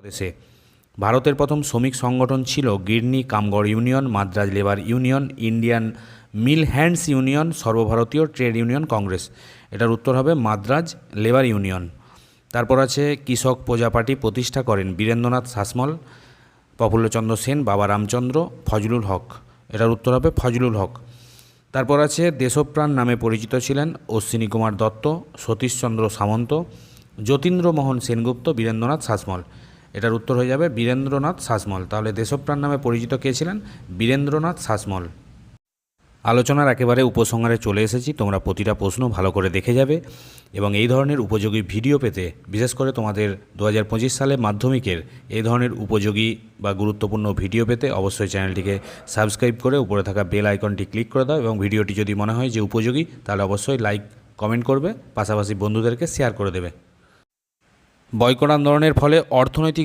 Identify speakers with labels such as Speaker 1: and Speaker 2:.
Speaker 1: দেশে ভারতের প্রথম শ্রমিক সংগঠন ছিল Girni Kamgar union, Madras labour union, Indian mill hands union, সর্বভারতীয় ট্রেড ইউনিয়ন কংগ্রেস। এটার উত্তর হবে মাদ্রাজ লেবার ইউনিয়ন। তারপর আছে কৃষক প্রজা পার্টি প্রতিষ্ঠা করেন বীরেন্দ্রনাথ শাসমল, প্রফুল্লচন্দ্র সেন, বাবা রামচন্দ্র, ফজলুল হক। এটার উত্তর হবে ফজলুল হক। তারপর আছে দেশপ্রাণ নামে পরিচিত ছিলেন অশ্বিনী কুমার দত্ত, সতীশচন্দ্র সামন্ত, যতীন্দ্রমোহন সেনগুপ্ত, বীরেন্দ্রনাথ শাসমল। এটার উত্তর হয়ে যাবে বীরেন্দ্রনাথ শাসমল। তাহলে দেশপ্রাণ নামে পরিচিত কে ছিলেন? বীরেন্দ্রনাথ শাসমল। আলোচনার একেবারে উপসংহারে চলে এসেছি। তোমরা প্রতিটা প্রশ্ন ভালো করে দেখে যাবে এবং এই ধরনের উপযোগী ভিডিও পেতে, বিশেষ করে তোমাদের 2025 সালে মাধ্যমিকের এই ধরনের উপযোগী বা গুরুত্বপূর্ণ ভিডিও পেতে অবশ্যই চ্যানেলটিকে সাবস্ক্রাইব করে উপরে থাকা বেল আইকনটি ক্লিক করে দাও এবং ভিডিওটি যদি মনে হয় যে উপযোগী তাহলে অবশ্যই লাইক কমেন্ট করবে, পাশাপাশি বন্ধুদেরকে শেয়ার করে দেবে। বয়কট আন্দোলনের ফলে অর্থনৈতিক